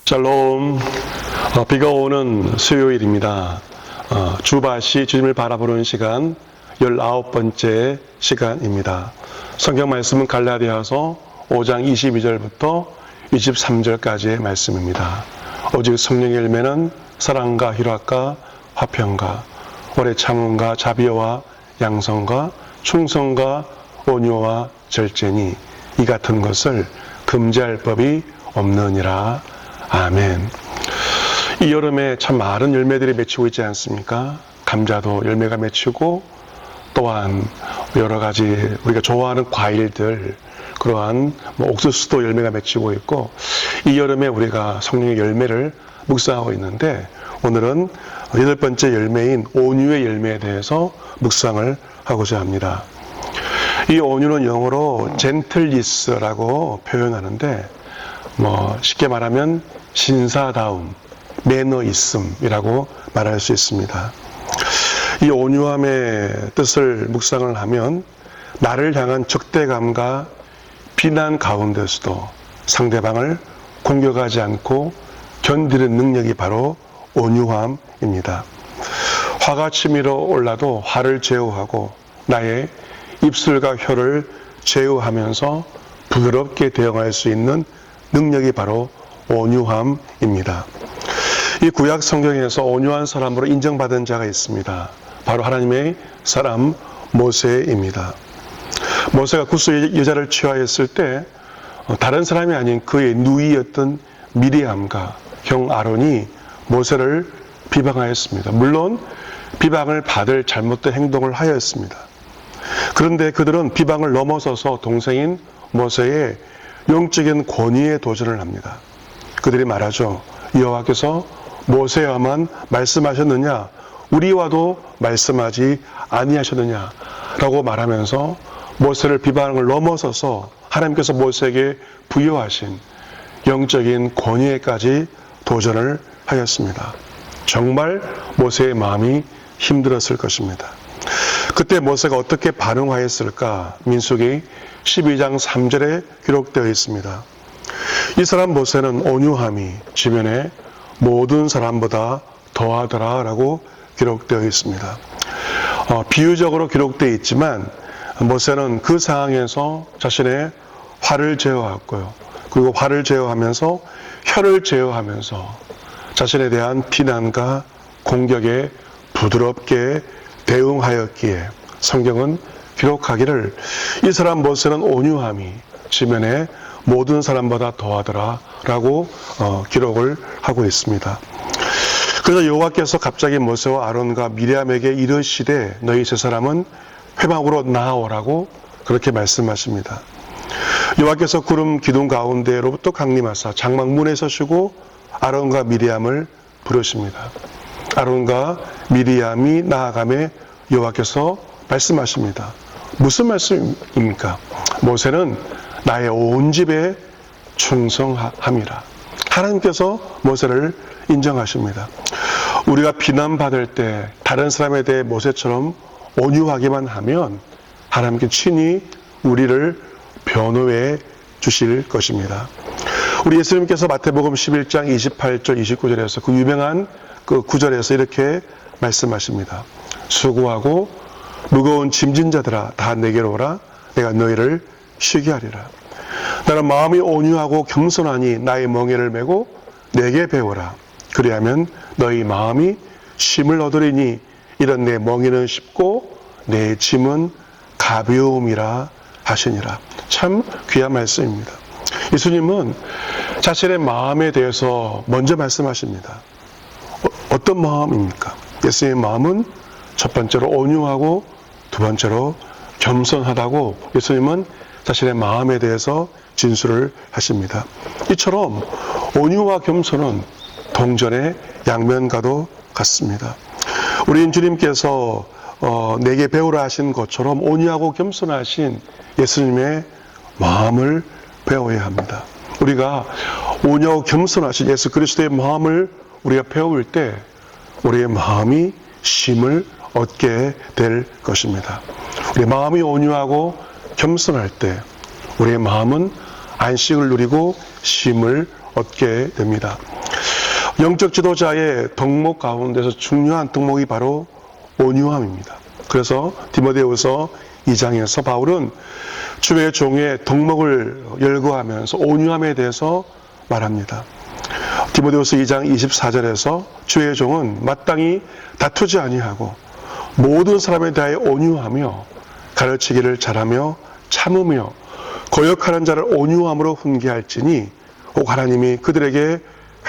샬롬. 비가 오는 수요일입니다. 주바시 주님을 바라보는 시간 19번째 시간입니다. 성경 말씀은 갈라디아서 5장 22절부터 23절까지의 말씀입니다. 오직 성령의 열매는 사랑과 희락과 화평과 오래 참음과 자비와 양성과 충성과 온유와 절제니 이 같은 것을 금지할 법이 없느니라. 아멘. 이 여름에 참 많은 열매들이 맺히고 있지 않습니까? 감자도 열매가 맺히고 또한 여러 가지 우리가 좋아하는 과일들, 그러한 옥수수도 열매가 맺히고 있고, 이 여름에 우리가 성령의 열매를 묵상하고 있는데, 오늘은 8번째 열매인 온유의 열매에 대해서 묵상을 하고자 합니다. 이 온유는 영어로 젠틀리스라고 표현하는데, 쉽게 말하면 신사다움, 매너있음이라고 말할 수 있습니다. 이 온유함의 뜻을 묵상을 하면 나를 향한 적대감과 비난 가운데서도 상대방을 공격하지 않고 견디는 능력이 바로 온유함입니다. 화가 치밀어 올라도 화를 제어하고 나의 입술과 혀를 제어하면서 부드럽게 대응할 수 있는 능력이 바로 온유함입니다. 이 구약 성경에서 온유한 사람으로 인정받은 자가 있습니다. 바로 하나님의 사람 모세입니다. 모세가 구스 여자를 취하였을 때 다른 사람이 아닌 그의 누이였던 미리암과 형 아론이 모세를 비방하였습니다. 물론 비방을 받을 잘못된 행동을 하였습니다. 그런데 그들은 비방을 넘어서서 동생인 모세의 영적인 권위에 도전을 합니다. 그들이 말하죠. 여호와께서 모세와만 말씀하셨느냐? 우리와도 말씀하지 아니하셨느냐? 라고 말하면서 모세를 비방을 넘어서서 하나님께서 모세에게 부여하신 영적인 권위에까지 도전을 하였습니다. 정말 모세의 마음이 힘들었을 것입니다. 그때 모세가 어떻게 반응하였을까? 민수기 12장 3절에 기록되어 있습니다. 이 사람 모세는 온유함이 지면에 모든 사람보다 더하더라 라고 기록되어 있습니다. 비유적으로 기록되어 있지만 모세는 그 상황에서 자신의 화를 제어했고요. 그리고 화를 제어하면서 혀를 제어하면서 자신에 대한 비난과 공격에 부드럽게 대응하였기에 성경은 기록하기를 이 사람 모세는 온유함이 지면에 모든 사람보다 더하더라 라고 기록을 하고 있습니다. 그래서 여호와께서 갑자기 모세와 아론과 미리암에게 이르시되 너희 세 사람은 회막으로 나아오라고 그렇게 말씀하십니다. 여호와께서 구름 기둥 가운데로부터 강림하사 장막문에 서시고 아론과 미리암을 부르십니다. 아론과 미리암이 나아가매 여호와께서 말씀하십니다. 무슨 말씀입니까? 모세는 나의 온 집에 충성함이라. 하나님께서 모세를 인정하십니다. 우리가 비난받을 때 다른 사람에 대해 모세처럼 온유하기만 하면 하나님께 친히 우리를 변호해 주실 것입니다. 우리 예수님께서 마태복음 11장 28절 29절에서 그 유명한 그 구절에서 이렇게 말씀하십니다. 수고하고 무거운 짐진 자들아 다 내게로 오라. 내가 너희를 쉬게 하리라. 나는 마음이 온유하고 겸손하니 나의 멍에를 메고 내게 배우라. 그리하면 너희 마음이 쉼을 얻으리니 이런 내 멍에는 쉽고 내 짐은 가벼움이라 하시니라. 참 귀한 말씀입니다. 예수님은 자신의 마음에 대해서 먼저 말씀하십니다. 어떤 마음입니까? 예수님의 마음은 첫 번째로 온유하고 두 번째로 겸손하다고 예수님은 자신의 마음에 대해서 진술을 하십니다. 이처럼 온유와 겸손은 동전의 양면과도 같습니다. 우리 주님께서 내게 배우라 하신 것처럼 온유하고 겸손하신 예수님의 마음을 배워야 합니다. 우리가 온유하고 겸손하신 예수 그리스도의 마음을 우리가 배울 때 우리의 마음이 쉼을 얻게 될 것입니다. 우리의 마음이 온유하고 겸손할 때 우리의 마음은 안식을 누리고 쉼을 얻게 됩니다. 영적 지도자의 덕목 가운데서 중요한 덕목이 바로 온유함입니다. 그래서 디모데후서 2장에서 바울은 주의 종의 덕목을 열거하면서 온유함에 대해서 말합니다. 디모데후서 2장 24절에서 주의 종은 마땅히 다투지 아니하고 모든 사람에 대하여 온유하며 가르치기를 잘하며 참으며 거역하는 자를 온유함으로 훈계할지니 혹 하나님이 그들에게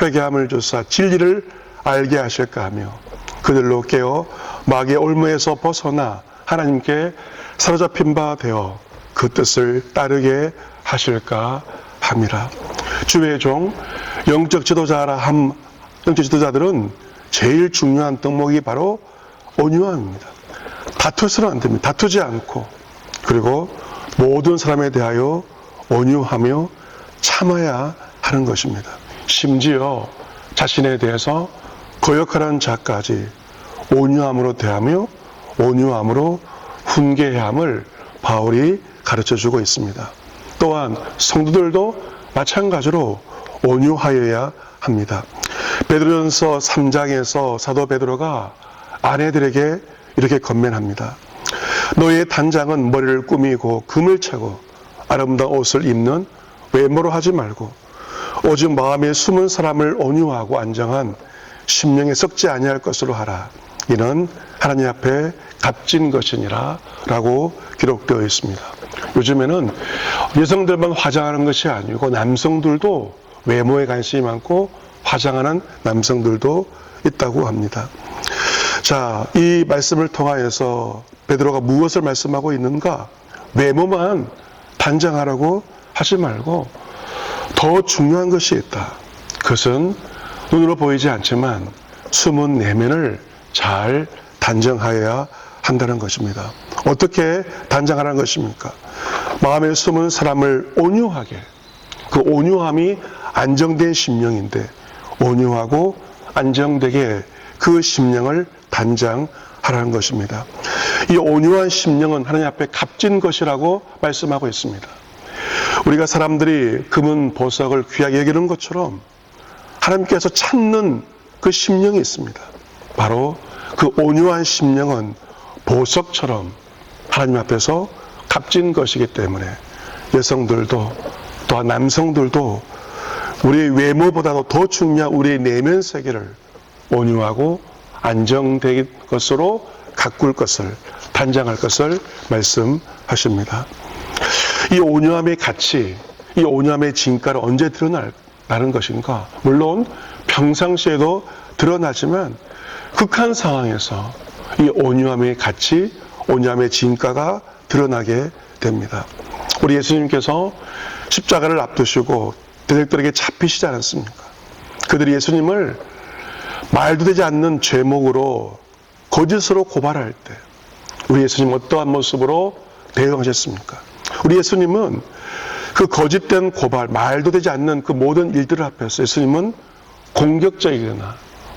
회개함을 주사 진리를 알게 하실까 하며 그들로 깨어 마귀의 올무에서 벗어나 하나님께 사로잡힌 바 되어 그 뜻을 따르게 하실까 함이라. 주의 종 영적 지도자들은 제일 중요한 덕목이 바로 온유함입니다. 다투서는 안 됩니다. 다투지 않고 그리고 모든 사람에 대하여 온유하며 참아야 하는 것입니다. 심지어 자신에 대해서 거역하는 자까지 온유함으로 대하며 온유함으로 훈계해야 함을 바울이 가르쳐주고 있습니다. 또한 성도들도 마찬가지로 온유하여야 합니다. 베드로전서 3장에서 사도 베드로가 아내들에게 이렇게 권면합니다. 너희의 단장은 머리를 꾸미고 금을 차고 아름다운 옷을 입는 외모로 하지 말고 오직 마음에 숨은 사람을 온유하고 안정한 심령에 썩지 아니할 것으로 하라. 이는 하나님 앞에 값진 것이니라 라고 기록되어 있습니다. 요즘에는 여성들만 화장하는 것이 아니고 남성들도 외모에 관심이 많고 화장하는 남성들도 있다고 합니다. 자, 이 말씀을 통하여서 베드로가 무엇을 말씀하고 있는가? 외모만 단장하라고 하지 말고 더 중요한 것이 있다. 그것은 눈으로 보이지 않지만 숨은 내면을 잘 단정하여야 한다는 것입니다. 어떻게 단장하라는 것입니까? 마음에 숨은 사람을 온유하게, 그 온유함이 안정된 심령인데 온유하고 안정되게 그 심령을 단장하라는 것입니다. 이 온유한 심령은 하나님 앞에 값진 것이라고 말씀하고 있습니다. 우리가 사람들이 금은 보석을 귀하게 여기는 것처럼 하나님께서 찾는 그 심령이 있습니다. 바로 그 온유한 심령은 보석처럼 하나님 앞에서 값진 것이기 때문에 여성들도 또한 남성들도 우리의 외모보다도 더 중요한 우리의 내면 세계를 온유하고 안정된 것으로 가꿀 것을 단장할 것을 말씀하십니다. 이 온유함의 가치, 이 온유함의 진가를 언제 드러나는 것인가? 물론 평상시에도 드러나지만 극한 상황에서 이 온유함의 가치, 온유함의 진가가 드러나게 됩니다. 우리 예수님께서 십자가를 앞두시고 대적들에게 잡히시지 않았습니까? 그들이 예수님을 말도 되지 않는 죄목으로 거짓으로 고발할 때 우리 예수님 어떠한 모습으로 대응하셨습니까? 우리 예수님은 그 거짓된 고발, 말도 되지 않는 그 모든 일들 앞에서 예수님은 공격적이거나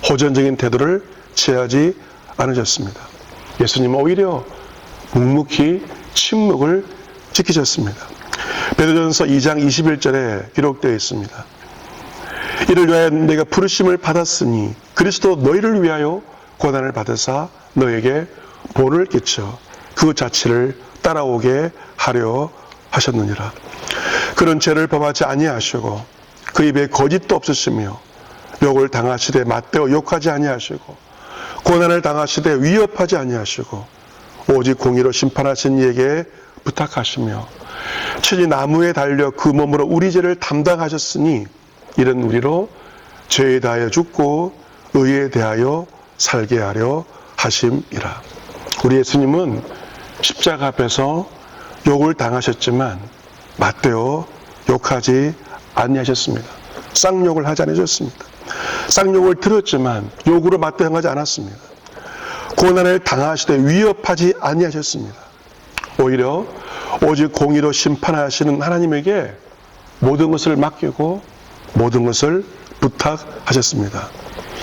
호전적인 태도를 취하지 않으셨습니다. 예수님은 오히려 묵묵히 침묵을 지키셨습니다. 베드로전서 2장 21절에 기록되어 있습니다. 이를 위하여 내가 부르심을 받았으니 그리스도 너희를 위하여 고난을 받으사 너에게 본을 끼쳐 그 자취를 따라오게 하려 하셨느니라. 그런 죄를 범하지 아니하시고 그 입에 거짓도 없으시며 욕을 당하시되 맞대어 욕하지 아니하시고 고난을 당하시되 위협하지 아니하시고 오직 공의로 심판하신 이에게 부탁하시며 친히 나무에 달려 그 몸으로 우리 죄를 담당하셨으니 이런 우리로 죄에 대하여 죽고 의에 대하여 살게 하려 하심이라. 우리 예수님은 십자가 앞에서 욕을 당하셨지만 맞대어 욕하지 아니하셨습니다. 쌍욕을 하지 않으셨습니다. 쌍욕을 들었지만 욕으로 맞대응하지 않았습니다. 고난을 당하시되 위협하지 아니하셨습니다. 오히려 오직 공의로 심판하시는 하나님에게 모든 것을 맡기고 모든 것을 부탁하셨습니다.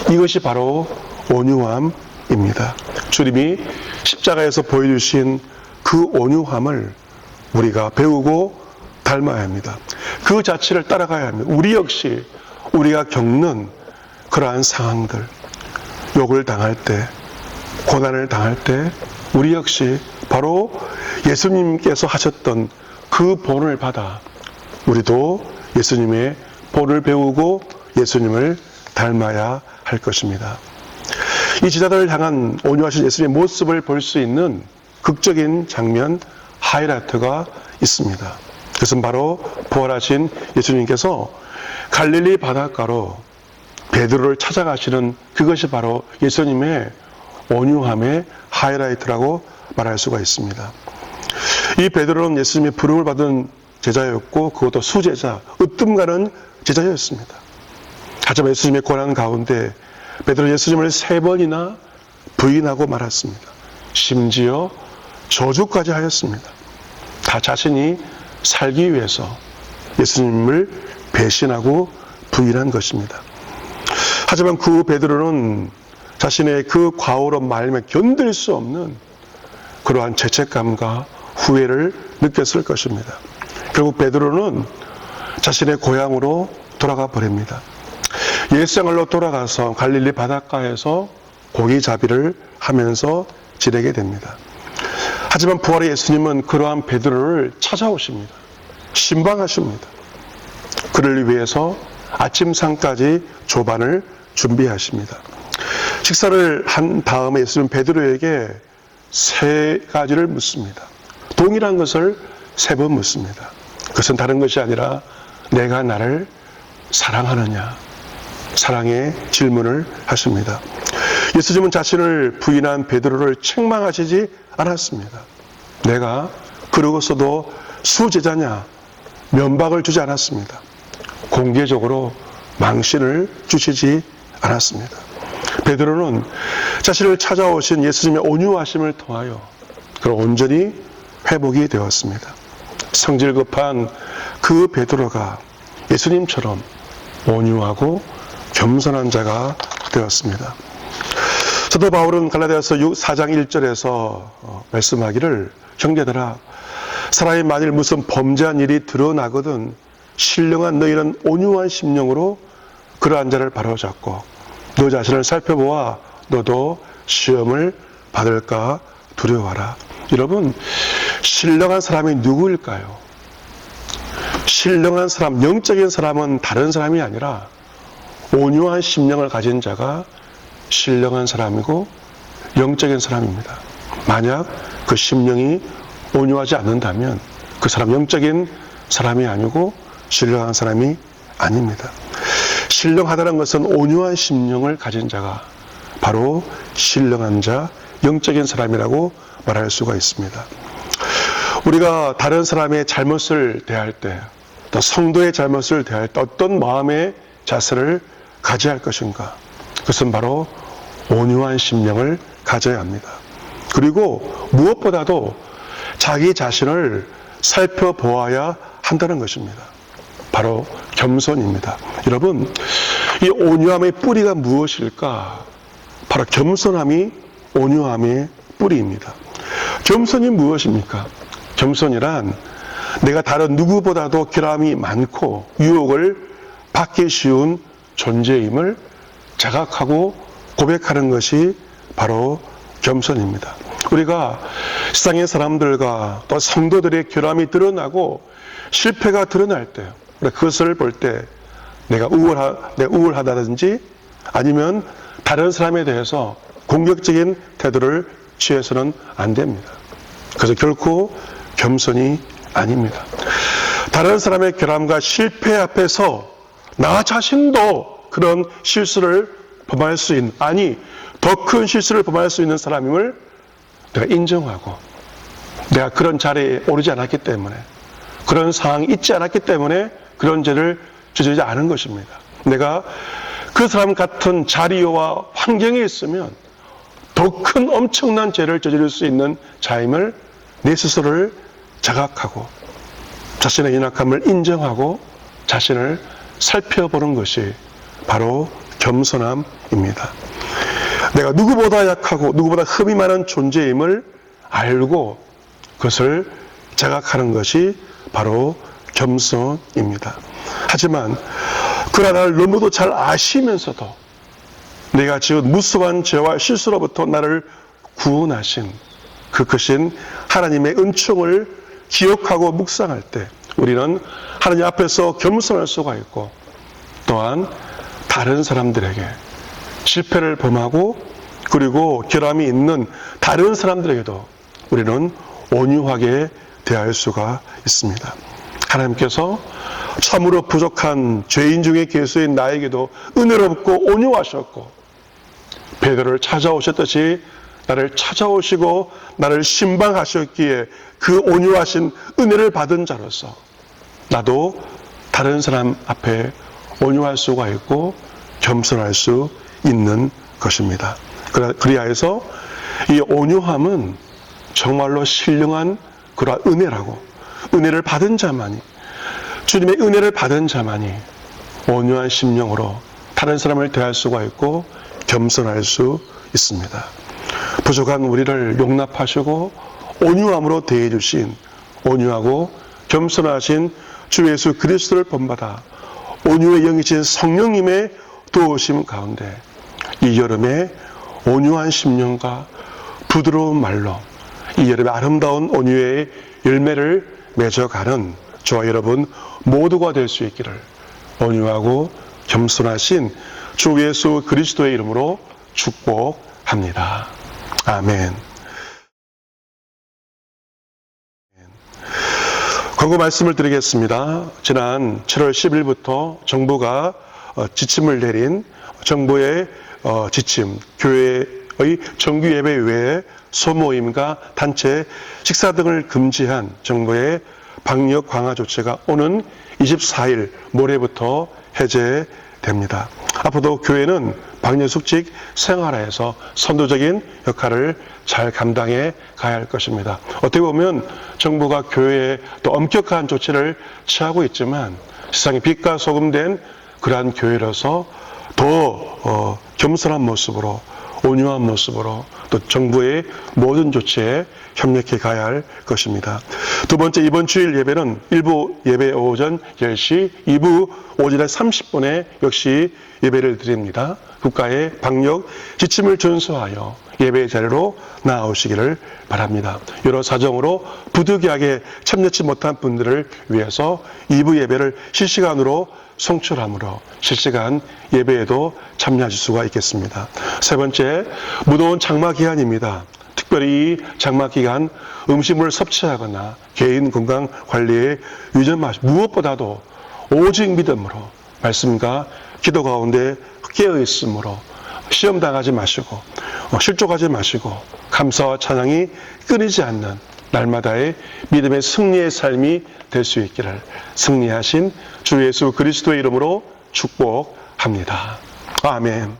이것이 바로 온유함입니다. 주님이 십자가에서 보여주신 그 온유함을 우리가 배우고 닮아야 합니다. 그 자체를 따라가야 합니다. 우리 역시 우리가 겪는 그러한 상황들, 욕을 당할 때, 고난을 당할 때 우리 역시 바로 예수님께서 하셨던 그 본을 받아 우리도 예수님의 본을 배우고 예수님을 닮아야 할 것입니다. 이 제자들을 향한 온유하신 예수님의 모습을 볼 수 있는 극적인 장면, 하이라이트가 있습니다. 그것은 바로 부활하신 예수님께서 갈릴리 바닷가로 베드로를 찾아가시는 그것이 바로 예수님의 온유함의 하이라이트라고 말할 수가 있습니다. 이 베드로는 예수님의 부름을 받은 제자였고 그것도 수제자, 으뜸가는 제자였습니다. 하지만 예수님의 고난 가운데 베드로 예수님을 3번이나 부인하고 말았습니다. 심지어 저주까지 하였습니다. 다 자신이 살기 위해서 예수님을 배신하고 부인한 것입니다. 하지만 그 베드로는 자신의 그 과오로 말미암아 견딜 수 없는 그러한 죄책감과 후회를 느꼈을 것입니다. 결국 베드로는 자신의 고향으로 돌아가 버립니다. 옛생활로 돌아가서 갈릴리 바닷가에서 고기잡이를 하면서 지내게 됩니다. 하지만 부활의 예수님은 그러한 베드로를 찾아오십니다. 신방하십니다. 그를 위해서 아침상까지 조반을 준비하십니다. 식사를 한 다음에 예수님은 베드로에게 3가지를 묻습니다. 동일한 것을 3번 묻습니다. 그것은 다른 것이 아니라 내가 나를 사랑하느냐? 사랑의 질문을 하십니다. 예수님은 자신을 부인한 베드로를 책망하시지 않았습니다. 내가 그러고서도 수제자냐? 면박을 주지 않았습니다. 공개적으로 망신을 주시지 않았습니다. 베드로는 자신을 찾아오신 예수님의 온유하심을 통하여 그런 온전히 회복이 되었습니다. 성질 급한 그 베드로가 예수님처럼 온유하고 겸손한 자가 되었습니다. 사도 바울은 갈라디아서 4장 1절에서 말씀하기를 형제들아 사람이 만일 무슨 범죄한 일이 드러나거든 신령한 너희는 온유한 심령으로 그러한 자를 바로잡고 너 자신을 살펴보아 너도 시험을 받을까 두려워하라. 여러분, 신령한 사람이 누구일까요? 신령한 사람, 영적인 사람은 다른 사람이 아니라 온유한 심령을 가진 자가 신령한 사람이고 영적인 사람입니다. 만약 그 심령이 온유하지 않는다면 그 사람 영적인 사람이 아니고 신령한 사람이 아닙니다. 신령하다는 것은 온유한 심령을 가진 자가 바로 신령한 자, 영적인 사람이라고 말할 수가 있습니다. 우리가 다른 사람의 잘못을 대할 때, 또 성도의 잘못을 대할 때 어떤 마음의 자세를 가져야 할 것인가? 그것은 바로 온유한 심령을 가져야 합니다. 그리고 무엇보다도 자기 자신을 살펴보아야 한다는 것입니다. 바로 겸손입니다. 여러분, 이 온유함의 뿌리가 무엇일까? 바로 겸손함이 온유함의 뿌리입니다. 겸손이 무엇입니까? 겸손이란 내가 다른 누구보다도 결함이 많고 유혹을 받기 쉬운 존재임을 자각하고 고백하는 것이 바로 겸손입니다. 우리가 세상의 사람들과 또 성도들의 결함이 드러나고 실패가 드러날 때 그것을 볼 때 내가 우월하다든지 아니면 다른 사람에 대해서 공격적인 태도를 취해서는 안 됩니다. 그래서 결코 겸손이 아닙니다. 다른 사람의 결함과 실패 앞에서 나 자신도 그런 실수를 범할 수 있는, 아니 더 큰 실수를 범할 수 있는 사람임을 내가 인정하고 내가 그런 자리에 오르지 않았기 때문에 그런 상황이 있지 않았기 때문에 그런 죄를 저지르지 않은 것입니다. 내가 그 사람 같은 자리와 환경에 있으면 더 큰 엄청난 죄를 저지를 수 있는 자임을 내 스스로를 자각하고 자신의 연약함을 인정하고 자신을 살펴보는 것이 바로 겸손함입니다. 내가 누구보다 약하고 누구보다 흠이 많은 존재임을 알고 그것을 자각하는 것이 바로 겸손입니다. 하지만 그러나 나를 너무도 잘 아시면서도 내가 지은 무수한 죄와 실수로부터 나를 구원하신 그 크신 하나님의 은총을 기억하고 묵상할 때 우리는 하나님 앞에서 겸손할 수가 있고 또한 다른 사람들에게 실패를 범하고 그리고 결함이 있는 다른 사람들에게도 우리는 온유하게 대할 수가 있습니다. 하나님께서 참으로 부족한 죄인 중에 계수인 나에게도 은혜롭고 온유하셨고 베드로를 찾아오셨듯이 나를 찾아오시고 나를 신방하셨기에 그 온유하신 은혜를 받은 자로서 나도 다른 사람 앞에 온유할 수가 있고 겸손할 수 있는 것입니다. 그리하여서 이 온유함은 정말로 신령한 그러한 은혜라고 은혜를 받은 자만이 주님의 은혜를 받은 자만이 온유한 심령으로 다른 사람을 대할 수가 있고 겸손할 수 있습니다. 부족한 우리를 용납하시고 온유함으로 대해 주신 온유하고 겸손하신 주 예수 그리스도를 본받아 온유의 영이신 성령님의 도우심 가운데 이 여름에 온유한 심령과 부드러운 말로 이 여름의 아름다운 온유의 열매를 맺어가는 저와 여러분 모두가 될 수 있기를 온유하고 겸손하신 주 예수 그리스도의 이름으로 축복합니다. 아멘. 광고 말씀을 드리겠습니다. 지난 7월 10일부터 정부가 지침을 내린 정부의 지침, 교회의 정규 예배 외에 소모임과 단체 식사 등을 금지한 정부의 방역 강화 조치가 오는 24일 모레부터 해제됩니다. 앞으로도 교회는 방역수칙 생활화에서 선도적인 역할을 잘 감당해 가야 할 것입니다. 어떻게 보면 정부가 교회에 또 엄격한 조치를 취하고 있지만 세상에 빛과 소금 된 그러한 교회로서 더 겸손한 모습으로 온유한 모습으로 또 정부의 모든 조치에 협력해 가야 할 것입니다. 두 번째, 이번 주일 예배는 1부 예배 오전 10시, 2부 오전에 30분에 역시 예배를 드립니다. 국가의 방역 지침을 준수하여 예배의 자리로 나아오시기를 바랍니다. 여러 사정으로 부득이하게 참여치 못한 분들을 위해서 2부 예배를 실시간으로 송출함으로 실시간 예배에도 참여하실 수가 있겠습니다. 세 번째, 무더운 장마 기간입니다. 특별히 이 장마 기간 음식물을 섭취하거나 개인 건강 관리에 유념하시고 무엇보다도 오직 믿음으로 말씀과 기도 가운데 깨어 있으므로 시험 당하지 마시고 실족하지 마시고 감사와 찬양이 끊이지 않는 날마다의 믿음의 승리의 삶이 될 수 있기를 승리하신 주 예수 그리스도의 이름으로 축복합니다. 아멘.